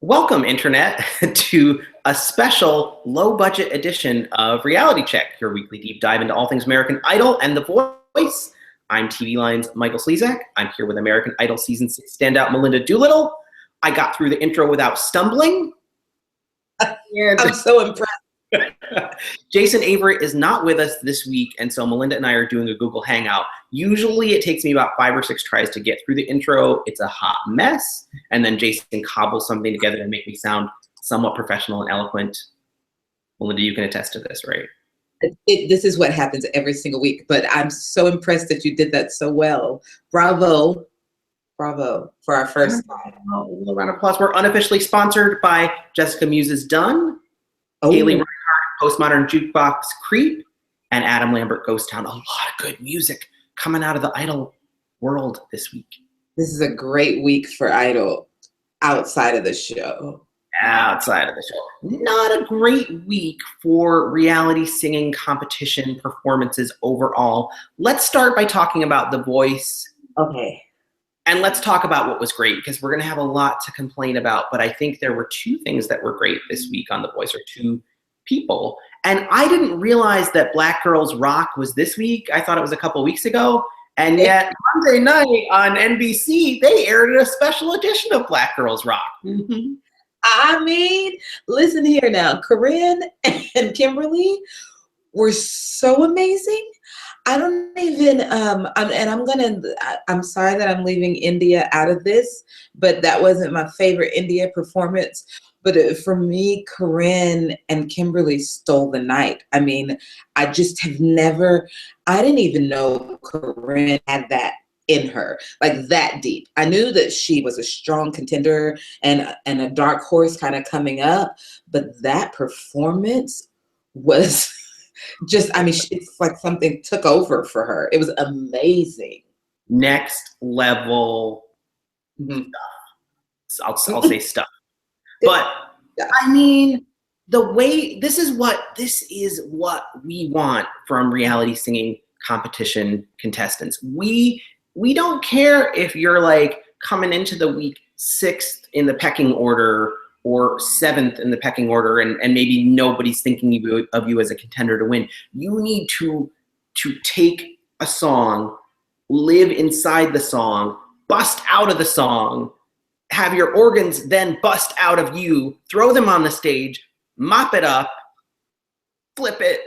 Welcome, Internet, to a special low-budget edition of Reality Check, your weekly deep dive into all things American Idol and The Voice. I'm TV Line's Michael Slezak. I'm here with American Idol Season 6 standout Melinda Doolittle. I got through the intro without stumbling. I'm so impressed. Jason Avery is not with us this week, and so Melinda and I are doing a Google Hangout. Usually it takes me about 5 or 6 tries to get through the intro. It's a hot mess, and then Jason cobbles something together to make me sound somewhat professional and eloquent. Melinda, you can attest to this, right? This is what happens every single week, but I'm so impressed that you did that so well. Bravo. Bravo for our first time. A little round of applause. We're unofficially sponsored by Jessica Muse's Done, Haley Reinhardt, Postmodern Jukebox Creep, and Adam Lambert Ghost Town. A lot of good music coming out of the Idol world this week. This is a great week for Idol outside of the show. Outside of the show. Not a great week for reality singing competition performances overall. Let's start by talking about The Voice. Okay. And let's talk about what was great, because we're going to have a lot to complain about. But I think there were 2 things that were great this week on The Voice, or 2 people. And I didn't realize that Black Girls Rock was this week. I thought it was a couple weeks ago. And yet Monday night on NBC, they aired a special edition of Black Girls Rock. Mm-hmm. I mean, listen here now. Corinne and Kimberly were so amazing. I don't even, I'm sorry that I'm leaving India out of this, but that wasn't my favorite India performance. But for me, Corinne and Kimberly stole the night. I mean, I just have never, I didn't even know Corinne had that in her, like that deep. I knew that she was a strong contender and a dark horse kind of coming up, but that performance was just, I mean, it's like something took over for her. It was amazing. Next level stuff. I'll say stuff. But yeah. I mean, this is what we want from reality singing competition contestants. We don't care if you're like coming into the week 6th in the pecking order or 7th in the pecking order, and maybe nobody's thinking of you as a contender to win. You need to take a song, live inside the song, bust out of the song, have your organs then bust out of you, throw them on the stage, mop it up, flip it,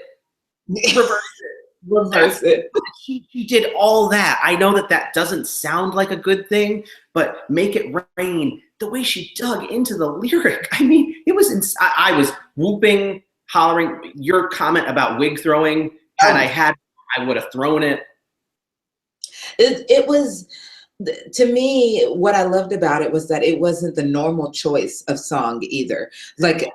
reverse it. She did all that. I know that doesn't sound like a good thing, but Make It Rain, the way she dug into the lyric, I mean, it was, I was whooping, hollering. Your comment about wig throwing, I would have thrown it. It was, to me, what I loved about it was that it wasn't the normal choice of song either. Like,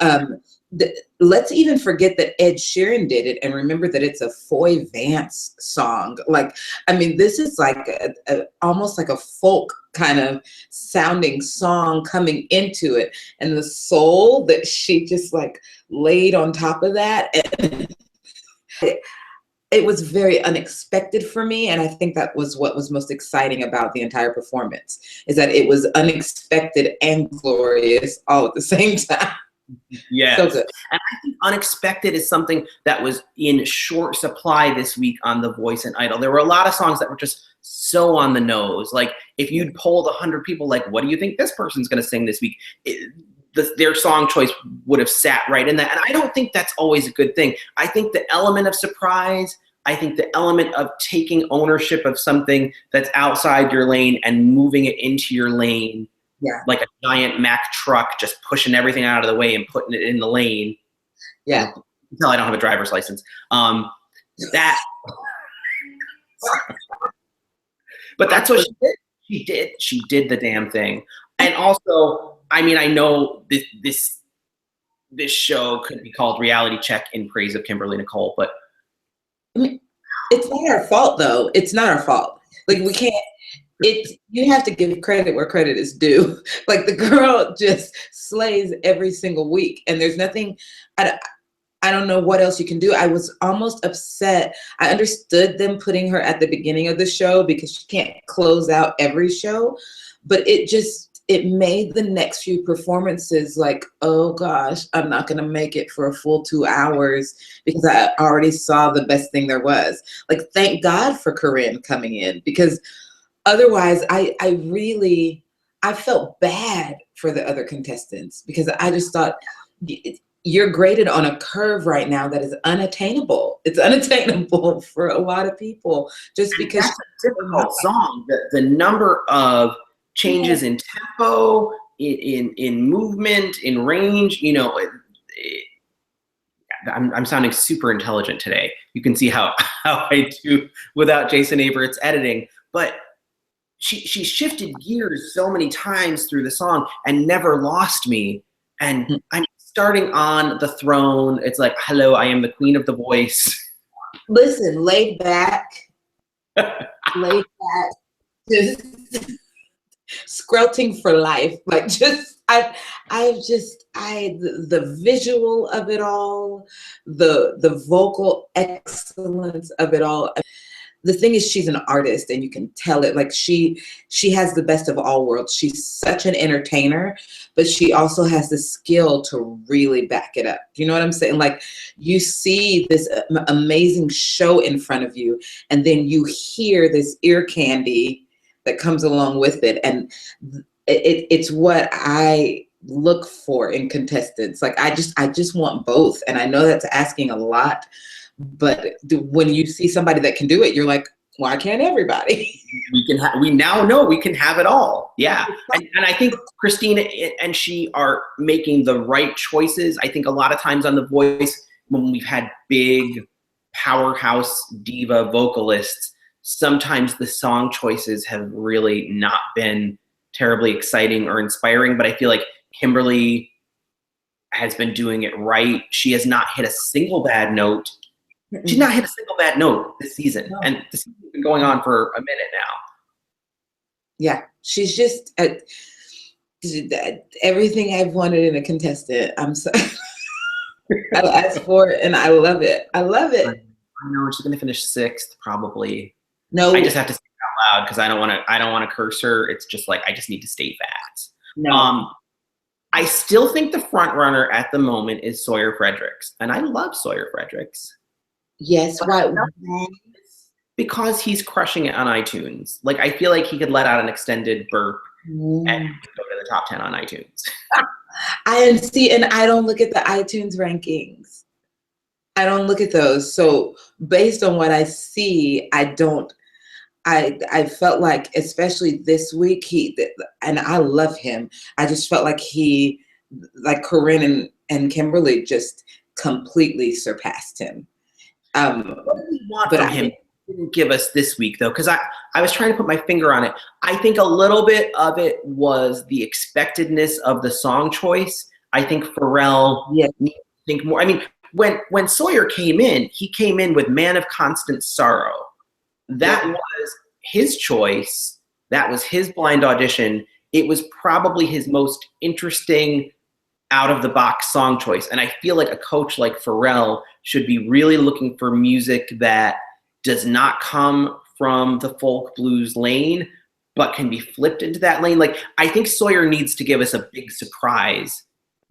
let's even forget that Ed Sheeran did it and remember that it's a Foy Vance song. Like, I mean, this is like almost like a folk kind of sounding song coming into it. And the soul that she just like laid on top of that. It was very unexpected for me, and I think that was what was most exciting about the entire performance, is that it was unexpected and glorious all at the same time. Yes. So good. And I think unexpected is something that was in short supply this week on The Voice and Idol. There were a lot of songs that were just so on the nose. Like, if you'd polled 100 people, like, what do you think this person's going to sing this week? Their song choice would have sat right in that. And I don't think that's always a good thing. I think the element of surprise, I think the element of taking ownership of something that's outside your lane and moving it into your lane, like a giant Mack truck, just pushing everything out of the way and putting it in the lane. Yeah. Until I don't have a driver's license. But that's what she did. She did the damn thing. And also, I mean, I know this show could be called Reality Check in praise of Kimberly Nicole, but I mean, it's not our fault, though. It's not our fault. Like, we can't. You have to give credit where credit is due. Like, the girl just slays every single week, and there's nothing. I don't know what else you can do. I was almost upset. I understood them putting her at the beginning of the show because she can't close out every show, but it just it made the next few performances like, oh gosh, I'm not gonna make it for a full 2 hours because I already saw the best thing there was. Like, thank God for Corinne coming in, because otherwise I felt bad for the other contestants, because I just thought, you're graded on a curve right now that is unattainable. It's unattainable for a lot of people just And because that's a difficult song. The number of changes in tempo, in movement, in range, I'm sounding super intelligent today. You can see how I do without Jason Avert's editing. But she shifted gears so many times through the song and never lost me. And I'm starting on the throne. It's like, hello, I am the queen of the voice. Listen, laid back, just squelching for life. Like, just the visual of it all, the vocal excellence of it all. The thing is, she's an artist, and you can tell it. Like, she has the best of all worlds. She's such an entertainer, but she also has the skill to really back it up. You know what I'm saying? Like, you see this amazing show in front of you, and then you hear this ear candy that comes along with it. And it's what I look for in contestants. Like, I just want both. And I know that's asking a lot, but when you see somebody that can do it, you're like, why can't everybody? We now know we can have it all. Yeah. And I think Christina and she are making the right choices. I think a lot of times on The Voice, when we've had big powerhouse diva vocalists, sometimes the song choices have really not been terribly exciting or inspiring. But I feel like Kimberly has been doing it right. She has not hit a single bad note. She's not hit a single bad note this season. No. And this has been going on for a minute now. Yeah, she's just everything I've wanted in a contestant. I'm sorry. I asked for it, and I love it. I love it. I know she's gonna finish 6th, probably. No, I just have to say it out loud because I don't want to curse her. It's just like, I just need to state facts. No. I still think the front runner at the moment is Sawyer Fredericks, and I love Sawyer Fredericks. Yes, right. Because he's crushing it on iTunes. Like, I feel like he could let out an extended burp and go to the top 10 on iTunes. And I don't look at the iTunes rankings. I don't look at those. So based on what I see, I felt like, especially this week, and I love him. I just felt like like Corinne and Kimberly just completely surpassed him. What do we want from him? Didn't give us this week, though, because I was trying to put my finger on it. I think a little bit of it was the expectedness of the song choice. I think Pharrell needs to think more. I mean, when Sawyer came in, he came in with Man of Constant Sorrow. That was his choice. That was his blind audition. It was probably his most interesting out-of-the-box song choice. And I feel like a coach like Pharrell should be really looking for music that does not come from the folk blues lane, but can be flipped into that lane. Like, I think Sawyer needs to give us a big surprise.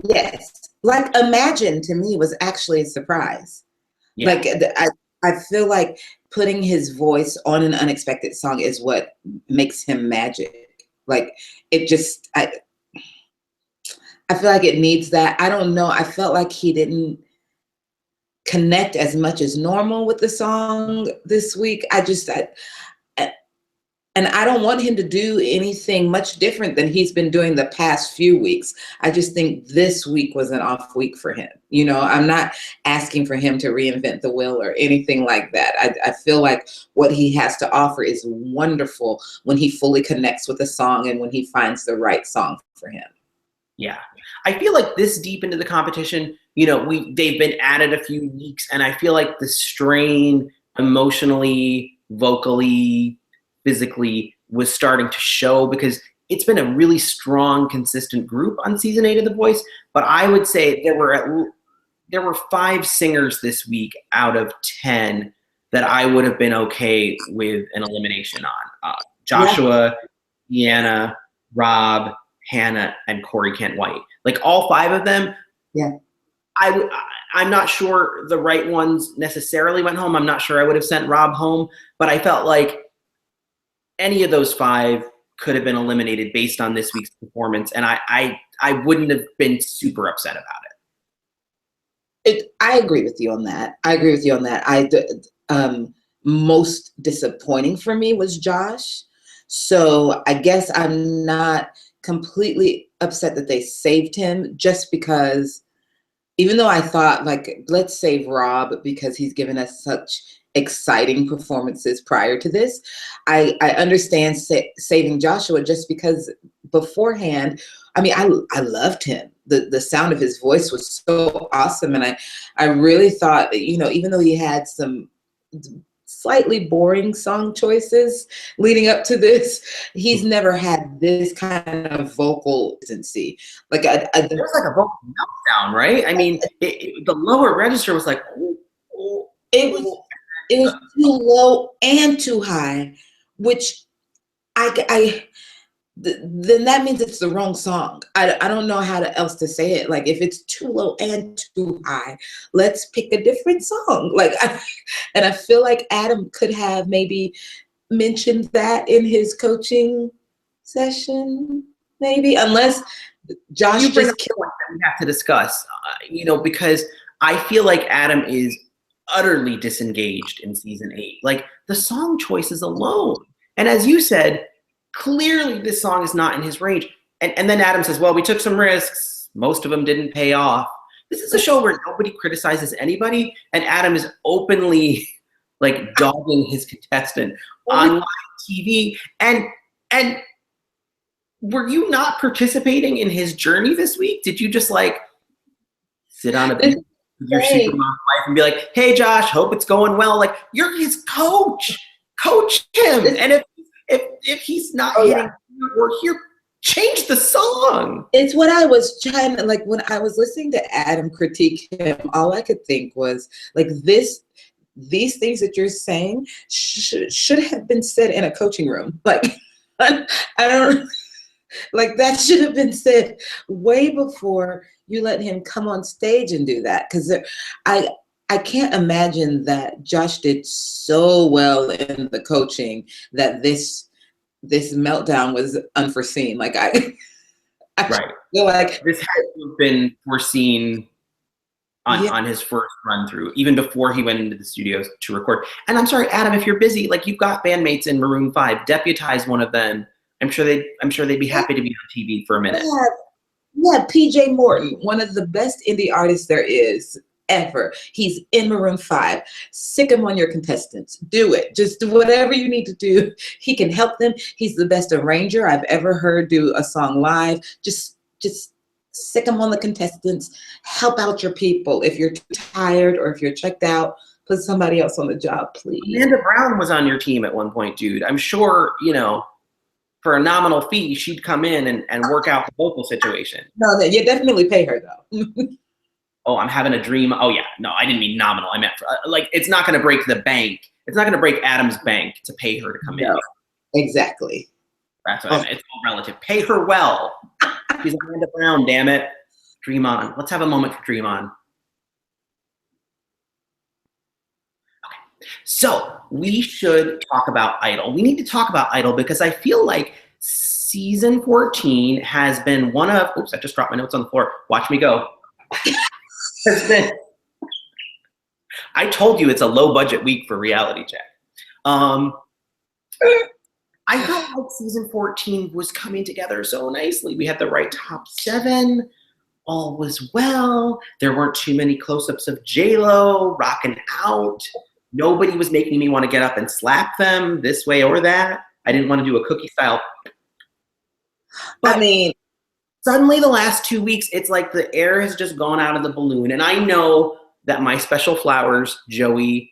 Yes. Like, Imagine, to me, was actually a surprise. Yeah. Like, I feel like putting his voice on an unexpected song is what makes him magic. Like, it just, I feel like it needs that. I don't know. I felt like he didn't connect as much as normal with the song this week. And I don't want him to do anything much different than he's been doing the past few weeks. I just think this week was an off week for him. You know, I'm not asking for him to reinvent the wheel or anything like that. I feel like what he has to offer is wonderful when he fully connects with a song and when he finds the right song for him. Yeah. I feel like this deep into the competition, you know, they've been at it a few weeks, and I feel like the strain emotionally, vocally, physically was starting to show, because it's been a really strong, consistent group on season 8 of The Voice. But I would say there were 5 singers this week out of 10 that I would have been okay with an elimination on. Joshua, Deanna, Rob, Hannah, and Corey Kent White. Like all 5 of them. Yeah. I'm not sure the right ones necessarily went home. I'm not sure I would have sent Rob home, but I felt like any of those 5 could have been eliminated based on this week's performance, and I wouldn't have been super upset about it. I agree with you on that. Most disappointing for me was Josh. So I guess I'm not completely upset that they saved him, just because even though I thought, like, let's save Rob because he's given us such exciting performances prior to this, I understand saving Joshua just because beforehand, I mean, I loved him. The sound of his voice was so awesome. And I really thought that, even though he had some slightly boring song choices leading up to this, he's never had this kind of vocal consistency. Like there was like a vocal meltdown, right? I mean, the lower register was like, it was too low and too high, which then that means it's the wrong song. I don't know how else to say it. Like, if it's too low and too high, let's pick a different song. Like, and I feel like Adam could have maybe mentioned that in his coaching session, maybe, unless Josh you bring up just a point that we have to discuss, because I feel like Adam is utterly disengaged in season 8. Like, the song choices alone, and as you said, clearly this song is not in his range. And then Adam says, well, we took some risks. Most of them didn't pay off. This is a show where nobody criticizes anybody, and Adam is openly like dogging his contestant on live TV. And were you not participating in his journey this week? Did you just like sit on a beach with your supermodel wife and be like, hey, Josh, hope it's going well? Like, you're his coach. Coach him. And if he's not hitting or here, change the song. It's what I was trying to, like, when I was listening to Adam critique him, all I could think was, like, these things that you're saying should have been said in a coaching room. Like, I don't, like, that should have been said way before you let him come on stage and do that. Because I can't imagine that Josh did so well in the coaching that this meltdown was unforeseen. Like, I feel like this had to have been foreseen on his first run through, even before he went into the studios to record. And I'm sorry, Adam, if you're busy, like, you've got bandmates in Maroon 5, deputize one of them. I'm sure they'd be happy to be on TV for a minute. Yeah, PJ Morton, one of the best indie artists there is ever. He's in Maroon 5. Sick him on your contestants. Do it. Just do whatever you need to do. He can help them. He's the best arranger I've ever heard do a song live. Just sick him on the contestants. Help out your people. If you're too tired or if you're checked out, put somebody else on the job, please. Amanda Brown was on your team at one point, dude. I'm sure, for a nominal fee, she'd come in and work out the vocal situation. No, you definitely pay her, though. Oh, I'm having a dream. Oh, yeah. No, I didn't mean nominal. I meant, it's not going to break the bank. It's not going to break Adam's bank to pay her to come in. Exactly. That's what I meant. It's all relative. Pay her well. She's Amanda Brown, damn it. Dream on. Let's have a moment for Dream on. Okay. So we should talk about Idol. We need to talk about Idol because I feel like season 14 has been one of, oops, I just dropped my notes on the floor. Watch me go. I told you it's a low budget week for reality check. I felt like season 14 was coming together so nicely. We had the right top 7. All was well. There weren't too many close-ups of J-Lo rocking out. Nobody was making me want to get up and slap them this way or that. I didn't want to do a cookie style. But suddenly the last 2 weeks, it's like the air has just gone out of the balloon. And I know that my special flowers, Joey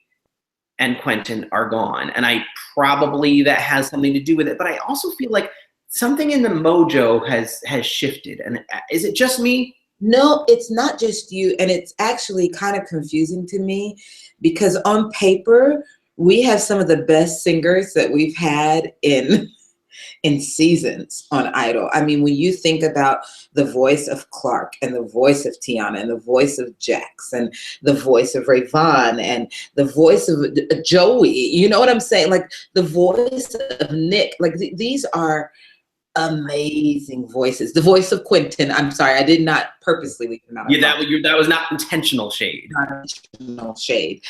and Quentin, are gone. And that has something to do with it. But I also feel like something in the mojo has shifted. And is it just me? No, it's not just you. And it's actually kind of confusing to me because on paper, we have some of the best singers that we've had in in seasons on Idol. I mean, when you think about the voice of Clark and the voice of Tiana and the voice of Jax and the voice of Rayvon and the voice of Joey, you know what I'm saying? Like the voice of Nick, like these are amazing voices. The voice of Quentin. I'm sorry, I did not purposely leave him out. Yeah, that was not intentional shade. Not intentional shade.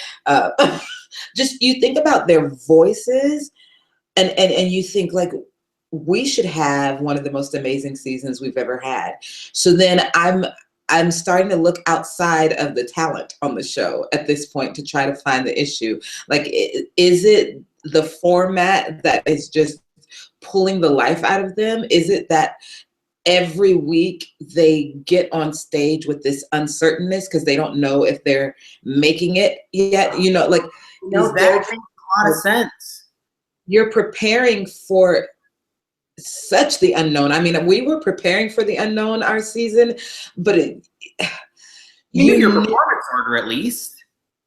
Just you think about their voices, and you think like we should have one of the most amazing seasons we've ever had. So then I'm starting to look outside of the talent on the show at this point to try to find the issue. Like, is it the format that is just pulling the life out of them? Is it that every week they get on stage with this uncertainness because they don't know if they're making it yet? You know, like, no, that makes a lot of sense. You're preparing for such the unknown. I mean, we were preparing for the unknown our season, but you knew your performance order at least.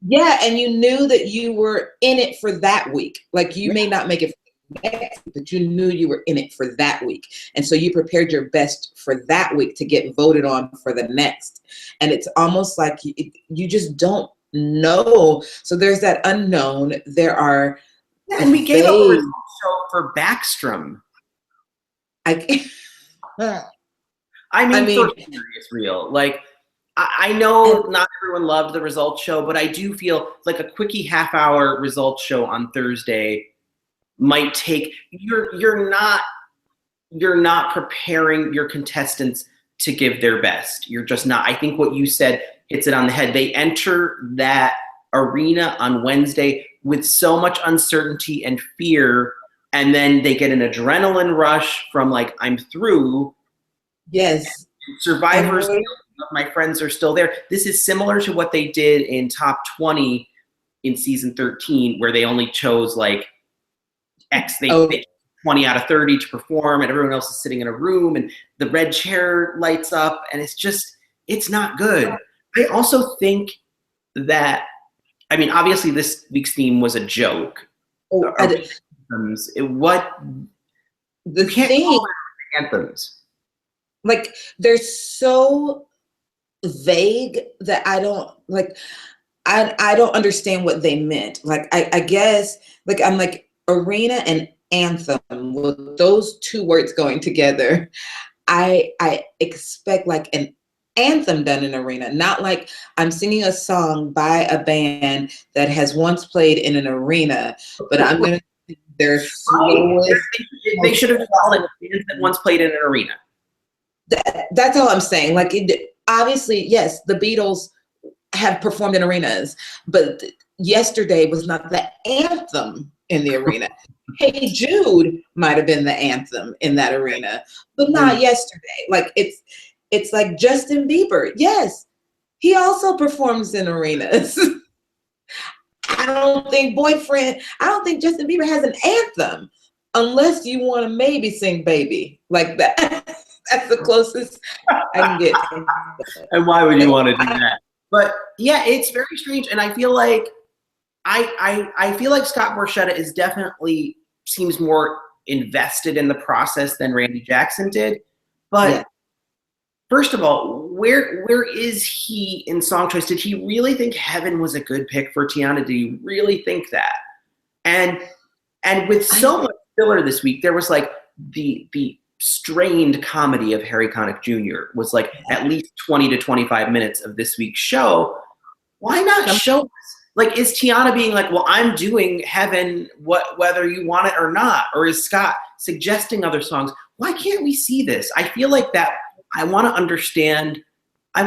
Yeah, and you knew that you were in it for that week. Like you may not make it for the next, but you knew you were in it for that week. And so you prepared your best for that week to get voted on for the next. And it's almost like you just don't know. So there's that unknown. There are and we gave up a result show for Backstrom. I mean, for serious real. Like, I know not everyone loved the results show, but I do feel like a quickie half-hour results show on Thursday might take. You're not preparing your contestants to give their best. You're just not. I think what you said hits it on the head. They enter that arena on Wednesday with so much uncertainty and fear. And then they get an adrenaline rush from like, I'm through. Yes. Survivors, my friends are still there. This is similar to what they did in Top 20 in season 13, where they only chose like X. They 20 out of 30 to perform, and everyone else is sitting in a room, and the red chair lights up, and it's not good. I also think that, I mean, obviously this week's theme was a joke. What the thing anthems, like they're so vague that I don't like. I don't understand what they meant. Like I guess like I'm like arena and anthem with those two words going together. I expect like an anthem done in arena, not like I'm singing a song by a band that has once played in an arena, but I'm gonna. Their slowest. They should have called it bands that once played in an arena. That's all I'm saying. Like, obviously, yes, the Beatles have performed in arenas, but yesterday was not the anthem in the arena. Hey Jude might have been the anthem in that arena, but not yesterday. Like it's like Justin Bieber. Yes, he also performs in arenas. I don't think Justin Bieber has an anthem unless you want to maybe sing Baby like that. That's the closest I can get. And why would you want to do that? But yeah, it's very strange. And I feel like Scott Borchetta is definitely seems more invested in the process than Randy Jackson did. But first of all, where is he in song choice? Did he really think Heaven was a good pick for Tiana? Do you really think that? And with so much filler this week, there was like the strained comedy of Harry Connick Jr. was like at least 20 to 25 minutes of this week's show. Why not show us? Like, is Tiana being like, well, I'm doing Heaven, whether you want it or not? Or is Scott suggesting other songs? Why can't we see this? I feel like that. I want to understand why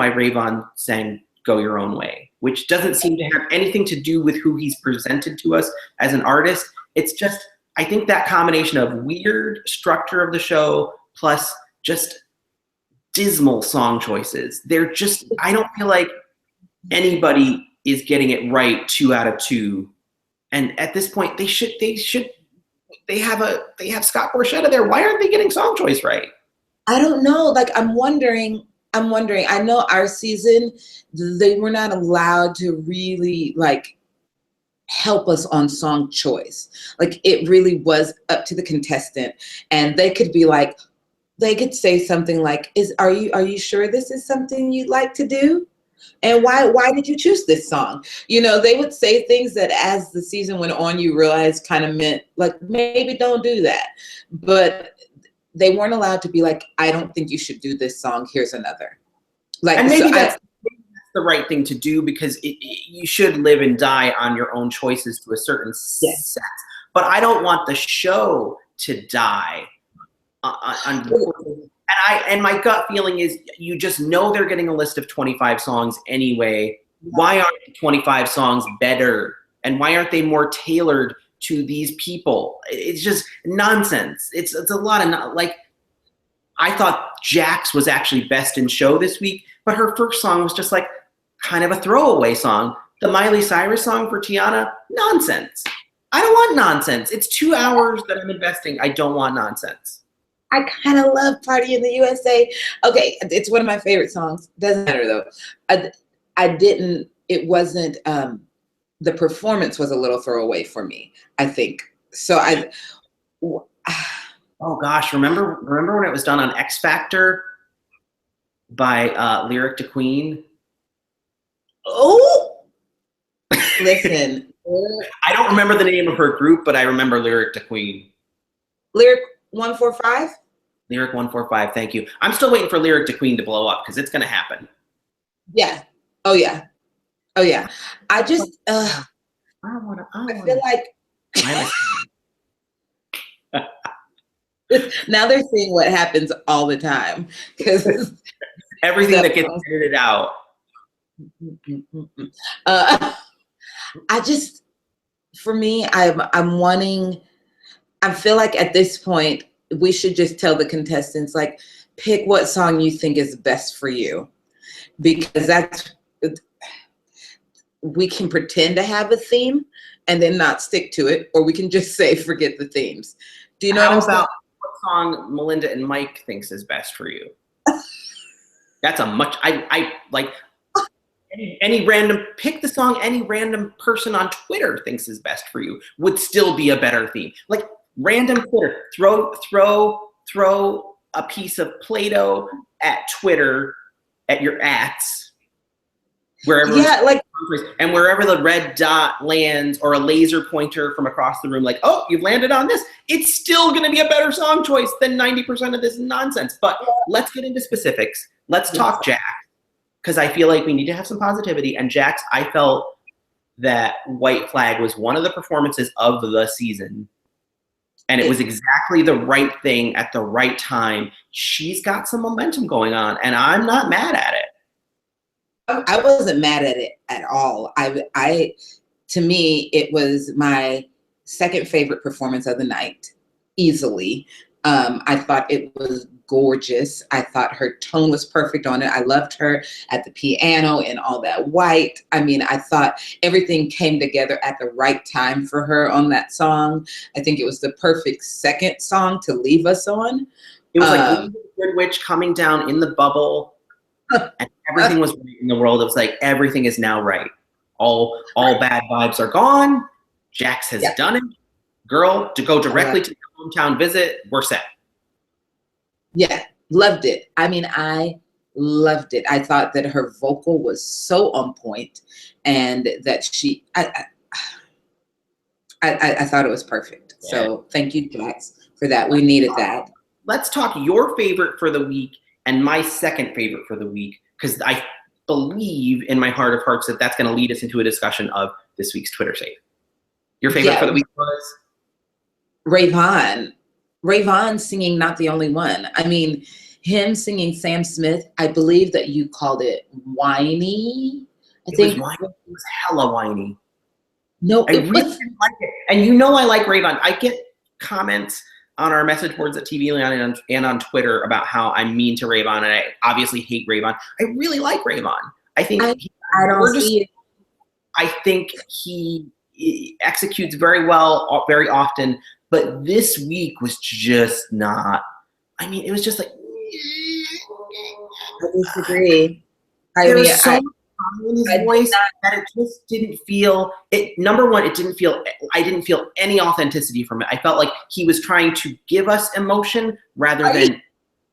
Rayvon sang Go Your Own Way, which doesn't seem to have anything to do with who he's presented to us as an artist. It's just, I think that combination of weird structure of the show plus just dismal song choices. They're just, I don't feel like anybody is getting it right 2 out of 2. And at this point, they have Scott Borchetta there. Why aren't they getting song choice right? I don't know. Like, I'm wondering. I know our season, they were not allowed to really like help us on song choice. Like, it really was up to the contestant, and they could be like, they could say something like, are you sure this is something you'd like to do? And why did you choose this song? You know, they would say things that as the season went on, you realize kind of meant like, maybe don't do that. But they weren't allowed to be like, I don't think you should do this song. Here's another. Like, and maybe that's the right thing to do, because you should live and die on your own choices to a certain sense. But I don't want the show to die. And my gut feeling is, you just know they're getting a list of 25 songs anyway. Why aren't the 25 songs better? And why aren't they more tailored to these people? It's just nonsense. It's a lot of like. I thought Jax was actually best in show this week, but her first song was just like kind of a throwaway song. The Miley Cyrus song for Tiana, nonsense. I don't want nonsense. It's 2 hours that I'm investing. I don't want nonsense. I kind of love Party in the USA. Okay, it's one of my favorite songs. Doesn't matter though. It wasn't, the performance was a little throwaway for me, I think. So oh gosh, remember when it was done on X Factor by Lyric to Queen? Oh, listen. I don't remember the name of her group, but I remember Lyric to Queen. Lyric 145? Lyric 145, thank you. I'm still waiting for Lyric to Queen to blow up, because it's going to happen. Yeah. Oh, yeah. Oh, yeah. I just, I feel like now they're seeing what happens all the time. Because everything that gets edited out. I just, for me, I feel like at this point, we should just tell the contestants, like, pick what song you think is best for you. Because we can pretend to have a theme and then not stick to it, or we can just say, forget the themes. Do you know what I'm saying? What song Melinda and Mike thinks is best for you? That's I like any random, pick the song any random person on Twitter thinks is best for you would still be a better theme. Like, random Twitter, throw a piece of Play-Doh at Twitter, at your @s, wherever. Yeah, like, and wherever the red dot lands, or a laser pointer from across the room, like, oh, you've landed on this, it's still going to be a better song choice than 90% of this nonsense. But let's get into specifics. Let's talk Jax, because I feel like we need to have some positivity. And Jax, I felt that White Flag was one of the performances of the season. And it was exactly the right thing at the right time. She's got some momentum going on, and I'm not mad at it. I wasn't mad at it at all. To me, it was my second favorite performance of the night, easily. I thought it was gorgeous. I thought her tone was perfect on it. I loved her at the piano and all that white. I mean, I thought everything came together at the right time for her on that song. I think it was the perfect second song to leave us on. It was like Good Witch coming down in the bubble, and everything was right in the world. It was like, everything is now right. All bad vibes are gone. Jax has done it. Girl, to go directly to the hometown visit, we're set. Yeah, loved it. I mean, I loved it. I thought that her vocal was so on point, and that I thought it was perfect. Yeah. So thank you, Jax, for that. We needed that. Let's talk your favorite for the week and my second favorite for the week, because I believe in my heart of hearts that that's going to lead us into a discussion of this week's Twitter save. Your favorite for the week was? Rayvon. Rayvon singing Not the Only One. I mean, him singing Sam Smith, I believe that you called it whiny. It was hella whiny. No, I really didn't like it. And you know I like Rayvon. I get comments on our message boards at TV Land and on Twitter about how I'm mean to Rayvon, and I obviously hate Rayvon. I really like Rayvon. I think I don't see it. I think he executes very well, very often, but this week was just not. I mean, it was just like. I disagree. There was so much in his voice that it just didn't feel it. Number one, I didn't feel any authenticity from it. I felt like he was trying to give us emotion rather than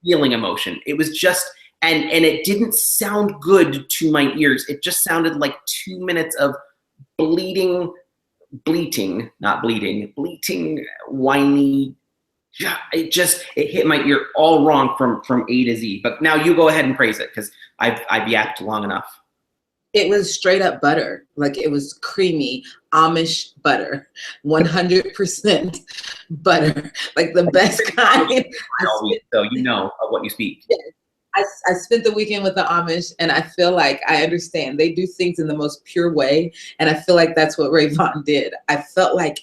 feeling emotion. It was just, and it didn't sound good to my ears. It just sounded like 2 minutes of bleating, whiny. It hit my ear all wrong from A to Z. But now you go ahead and praise it, because I've yapped long enough. It was straight up butter. Like, it was creamy Amish butter, 100% butter, like the best kind. So you know of what you speak. Yeah. I spent the weekend with the Amish, and I feel like I understand. They do things in the most pure way, and I feel like that's what Rayvon did. I felt like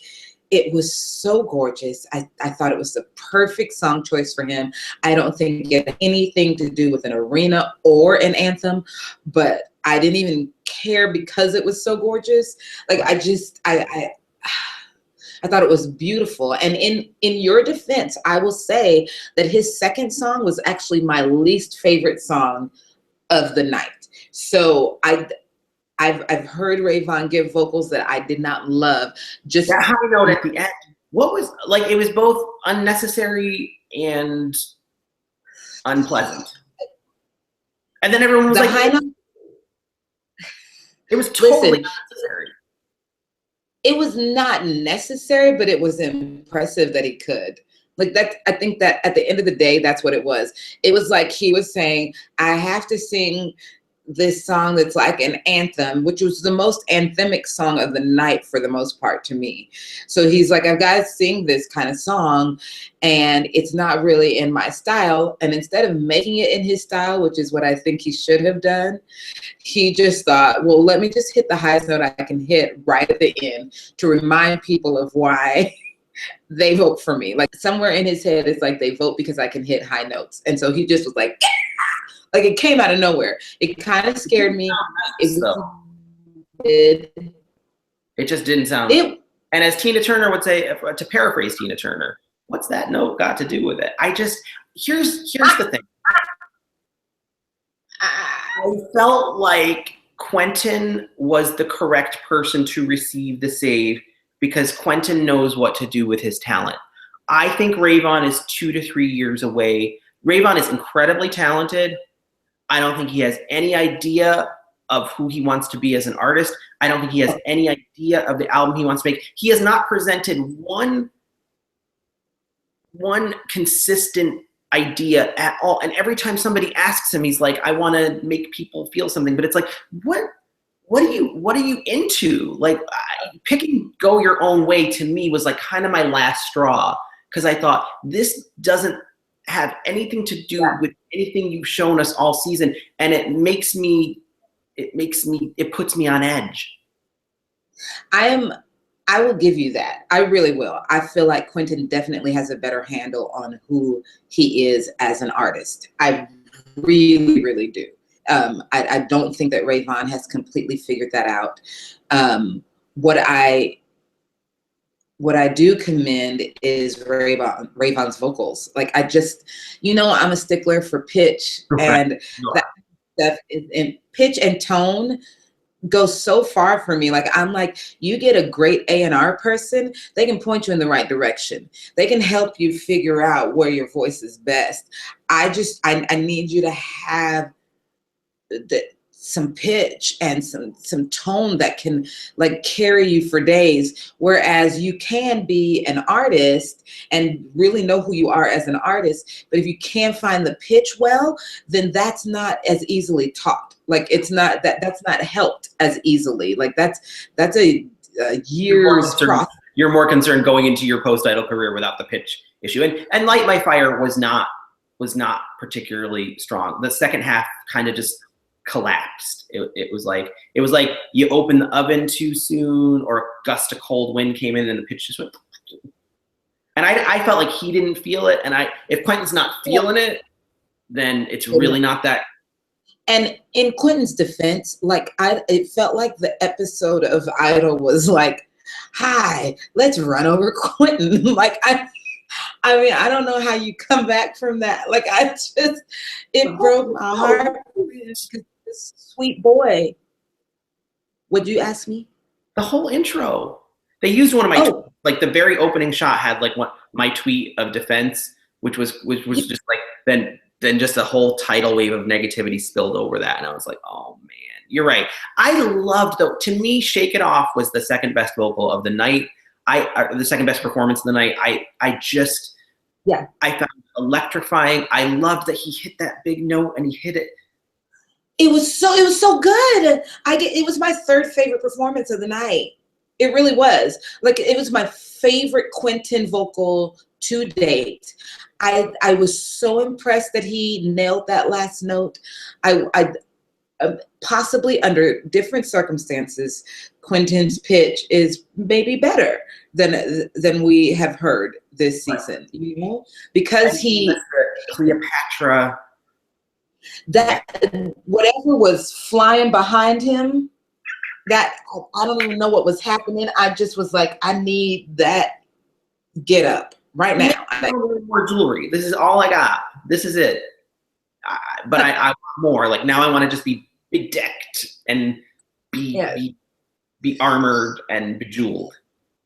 it was so gorgeous. I thought it was the perfect song choice for him. I don't think it had anything to do with an arena or an anthem, but I didn't even care because it was so gorgeous. Like, I thought it was beautiful. And in your defense, I will say that his second song was actually my least favorite song of the night. So I've heard Rayvon give vocals that I did not love. Just that high note at the end. What was, like, it was both unnecessary and unpleasant. And then everyone was like, high note, it was totally unnecessary. It was not necessary, but it was impressive that he could. Like, that, I think that at the end of the day, that's what it was. It was like he was saying, I have to sing this song that's like an anthem, which was the most anthemic song of the night for the most part to me. So he's like, I've got to sing this kind of song, and it's not really in my style. And instead of making it in his style, which is what I think he should have done, he just thought, well, let me just hit the highest note I can hit right at the end to remind people of why they vote for me. Like, somewhere in his head, it's like they vote because I can hit high notes. And so he just was like, like, it came out of nowhere. It kind of scared me. It just didn't sound. And as Tina Turner would say, to paraphrase Tina Turner, what's that note got to do with it? Here's the thing. I felt like Quentin was the correct person to receive the save because Quentin knows what to do with his talent. I think Rayvon is 2 to 3 years away. Rayvon is incredibly talented. I don't think he has any idea of who he wants to be as an artist. I don't think he has any idea of the album he wants to make. He has not presented one consistent idea at all. And every time somebody asks him, he's like, I want to make people feel something. But it's like, what are you into? Like, picking Go Your Own Way to me was like kind of my last straw, because I thought, this doesn't have anything to do with anything you've shown us all season, and it puts me on edge. I will give you that. I really will. I feel like Quentin definitely has a better handle on who he is as an artist. I really, really do. I don't think that Rayvon has completely figured that out. What I do commend is Rayvon's vocals. Like, I just, I'm a stickler for pitch, and that stuff is in pitch and tone goes so far for me. Like, I'm like, you get a great A&R person, they can point you in the right direction. They can help you figure out where your voice is best. I need you to have some pitch and some tone that can, like, carry you for days. Whereas you can be an artist and really know who you are as an artist, but if you can't find the pitch well, then that's not as easily taught. Like, it's not that's not helped as easily. Like, that's a year's process. You're more concerned going into your post-idol career without the pitch issue. And Light My Fire was not particularly strong. The second half kind of just collapsed. It was like you opened the oven too soon, or a gust of cold wind came in and the pitch just went. And I felt like he didn't feel it. And if Quentin's not feeling it, then it's really not that. And in Quentin's defense, like, it felt like the episode of Idol was like, hi, let's run over Quentin. Like, I mean, I don't know how you come back from that. Like, it broke my heart. This sweet boy Would you ask me? The whole intro. They used one of my tweets. Like the very opening shot had like my tweet of defense, which was just like then just a whole tidal wave of negativity spilled over that, and I was like, oh man, you're right. I loved though. To me, "Shake It Off" was the second best vocal of the night. The second best performance of the night. I found it electrifying. I loved that he hit that big note and he hit it. It was so good. It was my third favorite performance of the night. It really was. Like, it was my favorite Quentin vocal to date. I was so impressed that he nailed that last note. I possibly under different circumstances, Quentin's pitch is maybe better than we have heard this season. You know, because he Cleopatra. That whatever was flying behind him, that I don't even know what was happening. I just was like, I need that get up right now. More jewelry. This is all I got. This is it. But I want more. Like, now I want to just be bedecked and be armored and bejeweled.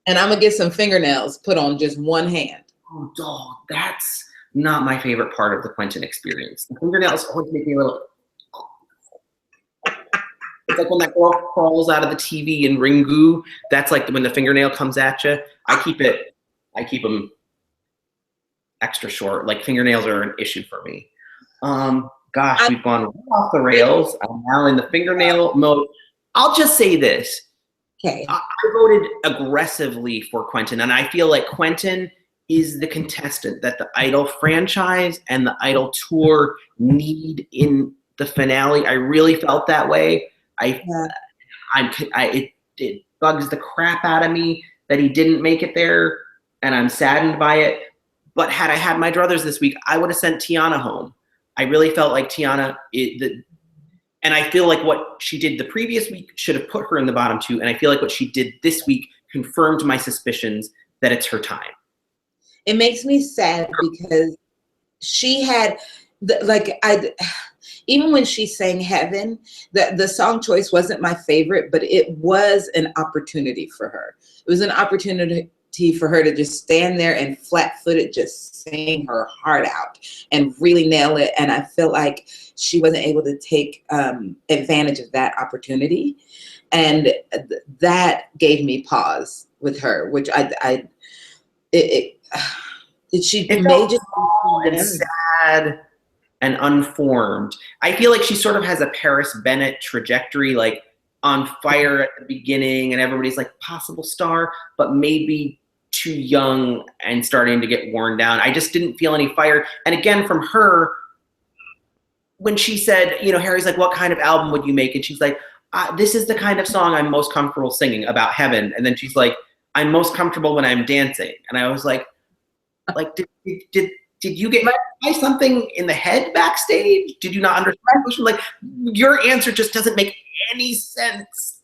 And I'm gonna get some fingernails put on just one hand. Oh, dog, that's not my favorite part of the Quentin experience. The fingernails always make me a little. It's like when that girl crawls out of the TV in Ringu. That's like when the fingernail comes at you. I keep them extra short. Like, fingernails are an issue for me. Gosh, we've gone off the rails. I'm now in the fingernail mode. I'll just say this. Okay. I voted aggressively for Quentin, and I feel like Quentin is the contestant that the Idol franchise and the Idol tour need in the finale. I really felt that way. It bugs the crap out of me that he didn't make it there, and I'm saddened by it. But had I had my druthers this week, I would have sent Tiana home. I really felt like Tiana, and I feel like what she did the previous week should have put her in the bottom two, and I feel like what she did this week confirmed my suspicions that it's her time. It makes me sad because she had, even when she sang Heaven, the song choice wasn't my favorite, but it was an opportunity for her. It was an opportunity for her to just stand there and flat-footed just sing her heart out and really nail it. And I feel like she wasn't able to take advantage of that opportunity. And that gave me pause with her, which she made just sad and unformed. I feel like she sort of has a Paris Bennett trajectory, like on fire at the beginning, and everybody's like possible star, but maybe too young and starting to get worn down. I just didn't feel any fire. And again, from her, when she said, Harry's like, what kind of album would you make? And she's like, this is the kind of song I'm most comfortable singing about heaven. And then she's like, I'm most comfortable when I'm dancing. And I was like, did you get something in the head backstage? Did you not understand? Like, your answer just doesn't make any sense.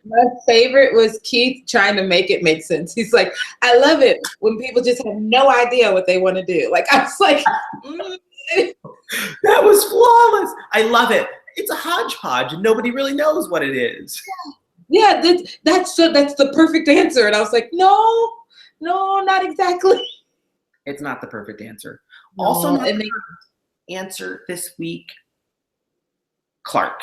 My favorite was Keith trying to make it make sense. He's like, I love it when people just have no idea what they want to do. Like, I was like, that was flawless. I love it. It's a hodgepodge and nobody really knows what it is. Yeah, that's the perfect answer. And I was like, no, not exactly. It's not the perfect answer. No, also, not the perfect answer this week, Clark.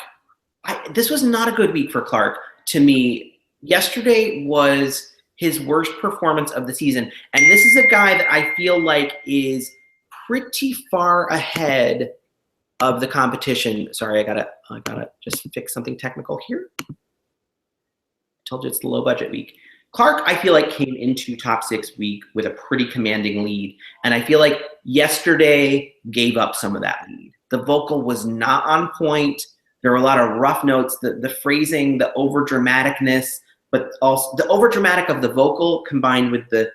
This was not a good week for Clark. To me, yesterday was his worst performance of the season. And this is a guy that I feel like is pretty far ahead of the competition. Sorry, I gotta just fix something technical here. I told you it's the low budget week. Clark, I feel like, came into top 6 week with a pretty commanding lead. And I feel like yesterday gave up some of that lead. The vocal was not on point. There were a lot of rough notes, the phrasing, the over-dramaticness, but also the over-dramatic of the vocal combined with the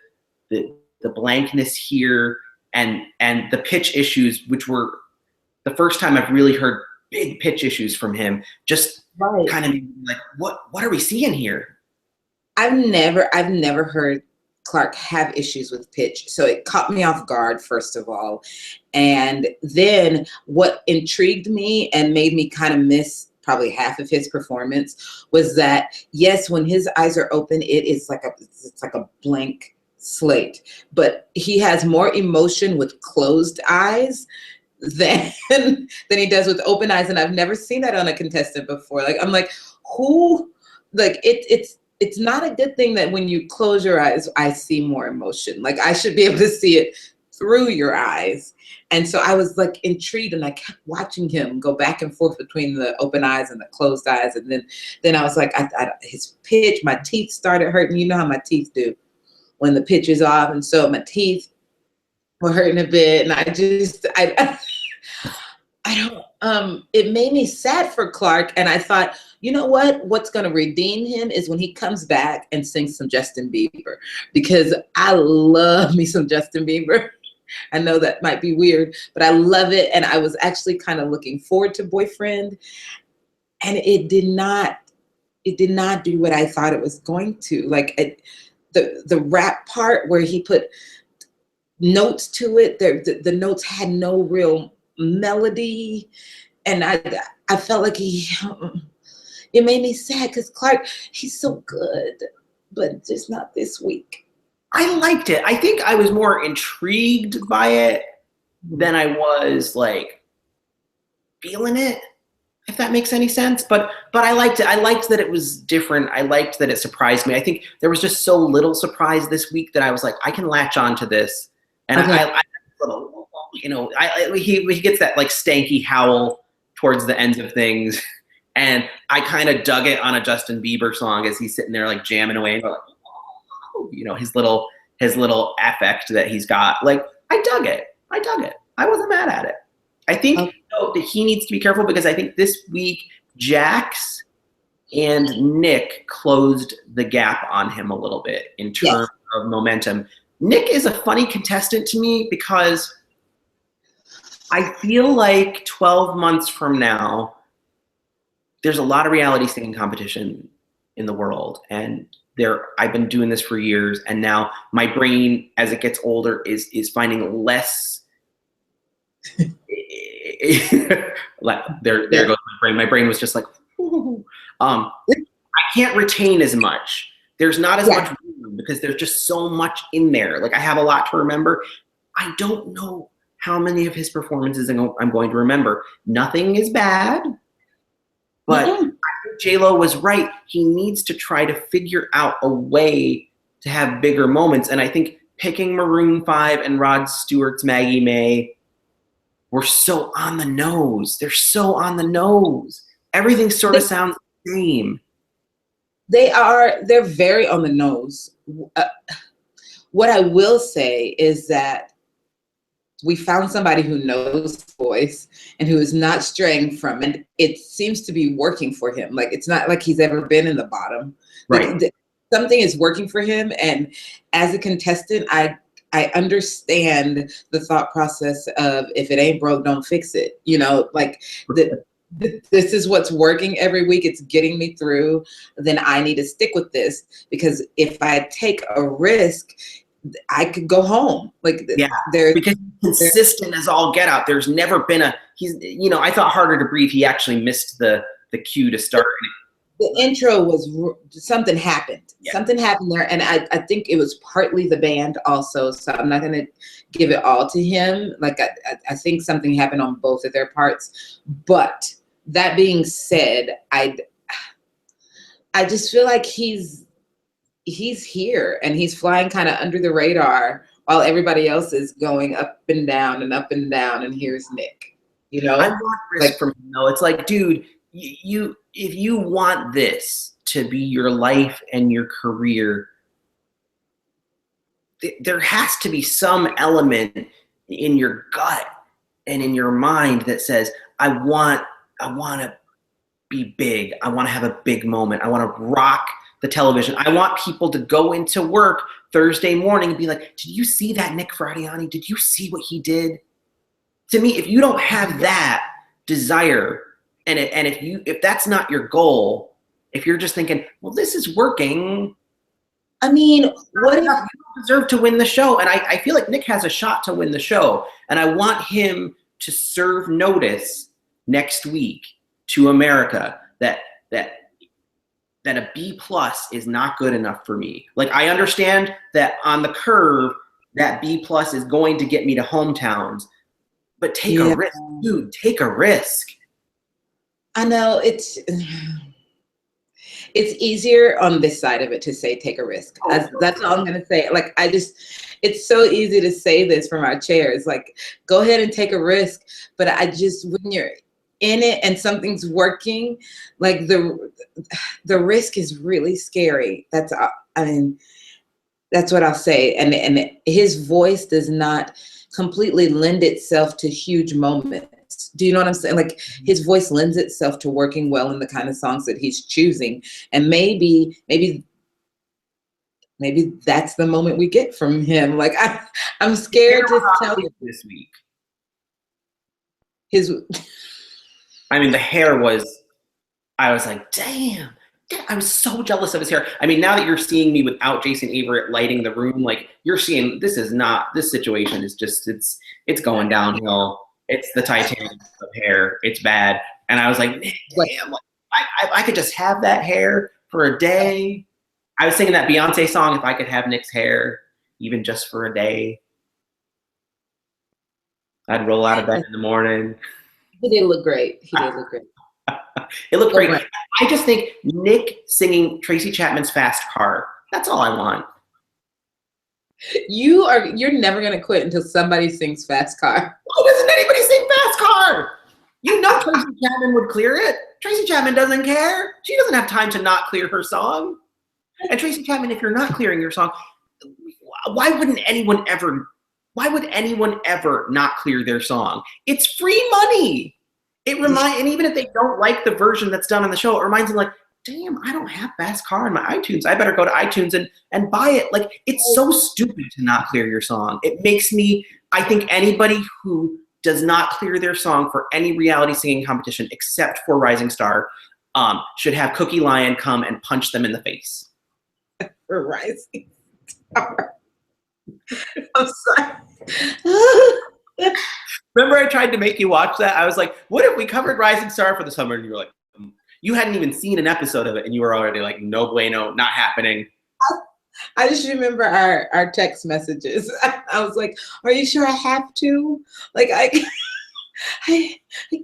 blankness here and the pitch issues, which were the first time I've really heard big pitch issues from him. Just kind of like, what are we seeing here? I've never heard Clark have issues with pitch. So it caught me off guard, first of all. And then what intrigued me and made me kind of miss probably half of his performance, was that yes, when his eyes are open, it's like a blank slate, but he has more emotion with closed eyes than he does with open eyes, and I've never seen that on a contestant before. Like, I'm like, who? Like, it's not a good thing that when you close your eyes, I see more emotion. Like, I should be able to see it through your eyes. And so I was like intrigued, and I kept watching him go back and forth between the open eyes and the closed eyes. And then I was like, his pitch, my teeth started hurting. You know how my teeth do when the pitch is off. And so my teeth were hurting a bit. And I don't, it made me sad for Clark. And I thought, you know what's going to redeem him is when he comes back and sings some Justin Bieber, because I love me some Justin Bieber. I know that might be weird, but I love it. And I was actually kind of looking forward to Boyfriend, and it did not do what I thought it was going to. Like, the rap part where he put notes to it, the notes had no real melody, and I felt like it made me sad, because Clark, he's so good, but just not this week. I liked it. I think I was more intrigued by it than I was like feeling it, if that makes any sense. But I liked it. I liked that it was different. I liked that it surprised me. I think there was just so little surprise this week that I was like, I can latch on to this. And Okay. I you know, he gets that like stanky howl towards the ends of things. And I kind of dug it on a Justin Bieber song as he's sitting there like jamming away, and like, you know, his little affect that he's got. Like, I dug it. I wasn't mad at it. I think though, that he needs to be careful, because I think this week Jax and Nick closed the gap on him a little bit in terms of momentum. Nick is a funny contestant to me, because I feel like 12 months from now, there's a lot of reality singing competition in the world, and I've been doing this for years, and now my brain, as it gets older, is finding less. There goes my brain. My brain was just like, I can't retain as much. There's not as much room, because there's just so much in there. Like, I have a lot to remember. I don't know how many of his performances I'm going to remember. Nothing is bad. But I think J-Lo was right. He needs to try to figure out a way to have bigger moments. And I think picking Maroon 5 and Rod Stewart's Maggie May were so on the nose. They're so on the nose. Everything sort of sounds the same. They're very on the nose. What I will say is that we found somebody who knows the voice and who is not straying from it. It seems to be working for him. Like, it's not like he's ever been in the bottom. Right. Like, something is working for him. And as a contestant, I understand the thought process of, if it ain't broke, don't fix it. You know, like, this is what's working every week. It's getting me through. Then I need to stick with this, because if I take a risk, I could go home. Like, because he's consistent as all get out. There's never been I thought Harder to Breathe, he actually missed the cue to start. The intro was, something happened. Yeah. Something happened there. And I think it was partly the band also. So I'm not going to give it all to him. Like, I think something happened on both of their parts. But that being said, I just feel like he's here, and he's flying kind of under the radar while everybody else is going up and down and up and down. And here's Nick, you know, I want risk from him though. It's like, dude, if you want this to be your life and your career, there has to be some element in your gut and in your mind that says, I want to be big. I want to have a big moment. I want to rock the television. I want people to go into work Thursday morning and be like, did you see that Nick Fradiani? Did you see what he did? To me, if you don't have that desire, and if that's not your goal, if you're just thinking, well, this is working, I mean, what if you don't deserve to win the show? And I feel like Nick has a shot to win the show, and I want him to serve notice next week to America that a B plus is not good enough for me. Like, I understand that on the curve, that B plus is going to get me to hometowns, but take a risk, dude. Take a risk. I know it's easier on this side of it to say take a risk. That's all I'm gonna say. Like, it's so easy to say this from our chairs. Like, go ahead and take a risk. But when you're in it and something's working, like the risk is really scary. That's what I'll say. And his voice does not completely lend itself to huge moments. Do you know what I'm saying? Like, his voice lends itself to working well in the kind of songs that he's choosing. And maybe that's the moment we get from him. Like, I'm scared to tell you this week. The hair was, I was like, damn, I was so jealous of his hair. I mean, now that you're seeing me without Jason Averett lighting the room, like, you're seeing, this situation is just, it's going downhill. It's the Titanic of hair. It's bad. And I was like, damn, I could just have that hair for a day. I was singing that Beyonce song, If I Could Have Nick's Hair, even just for a day. I'd roll out of bed in the morning. He did look great. It looked great. I just think Nick singing Tracy Chapman's Fast Car, that's all I want. You're never gonna quit until somebody sings Fast Car. Why doesn't anybody sing Fast Car? You know Tracy Chapman would clear it. Tracy Chapman doesn't care. She doesn't have time to not clear her song. And Tracy Chapman, if you're not clearing your song, why would anyone ever not clear their song? It's free money. And even if they don't like the version that's done on the show, it reminds them, like, damn, I don't have Fast Car in my iTunes. I better go to iTunes and buy it. Like, it's so stupid to not clear your song. It makes me, I think anybody who does not clear their song for any reality singing competition except for Rising Star should have Cookie Lion come and punch them in the face. For Rising Star. I'm sorry. Remember I tried to make you watch that? I was like, what if we covered Rising Star for the summer? And you were like, you hadn't even seen an episode of it, and you were already like, no bueno, not happening. I just remember our text messages. I was like, are you sure I have to? Like, I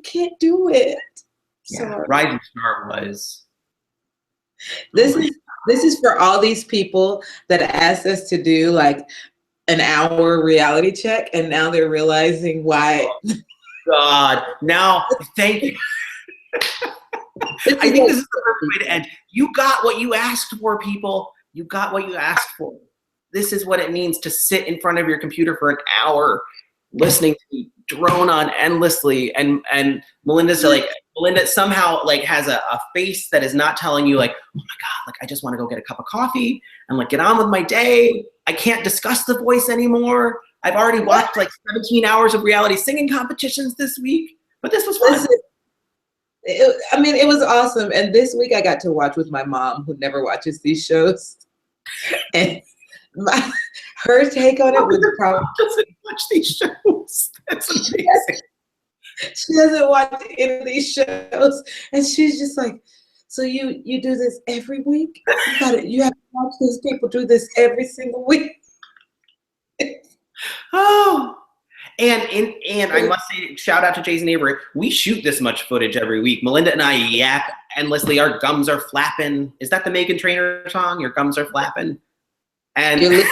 can't do it. Yeah, Rising Star was. This is for all these people that asked us to do like an hour reality check, and now they're realizing why. Oh, God, now thank you. I think this is the perfect way to end. You got what you asked for, people. You got what you asked for. This is what it means to sit in front of your computer for an hour listening to me drone on endlessly. And Melinda somehow like has a face that is not telling you like, oh my God, like I just want to go get a cup of coffee and like get on with my day. I can't discuss The Voice anymore. I've already watched like 17 hours of reality singing competitions this week, but this was fun. It was awesome. And this week I got to watch with my mom, who never watches these shows. And her take on it was probably doesn't watch these shows. That's amazing. She doesn't watch any of these shows, and she's just like, "So you do this every week? You have to watch these people do this every single week." Oh, and I must say, shout out to Jason Averett. We shoot this much footage every week. Melinda and I yap endlessly. Our gums are flapping. Is that the Meghan Trainor song? Your gums are flapping. And your lips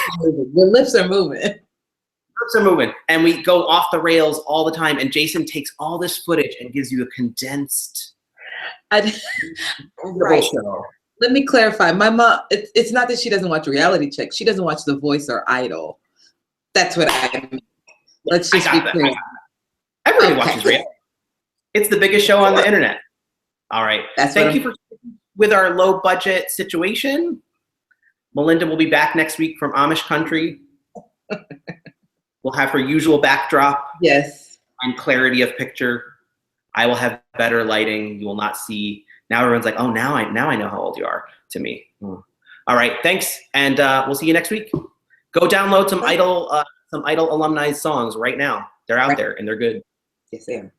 are moving. Lips are moving. And we go off the rails all the time. And Jason takes all this footage and gives you a condensed right. show. Let me clarify. My mom, it's not that she doesn't watch reality check. She doesn't watch The Voice or Idol. That's what I mean. Let's just be clear. Everybody watches reality. It's the biggest show on the internet. All right. Thank you for with our low budget situation. Melinda will be back next week from Amish country. We'll have her usual backdrop. Yes. And clarity of picture. I will have better lighting. You will not see. Now everyone's like, oh, now I know how old you are to me. All right. Thanks. And we'll see you next week. Go download some Idol alumni songs right now. They're out there and they're good. Yes, they are.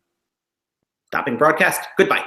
Stopping broadcast. Goodbye.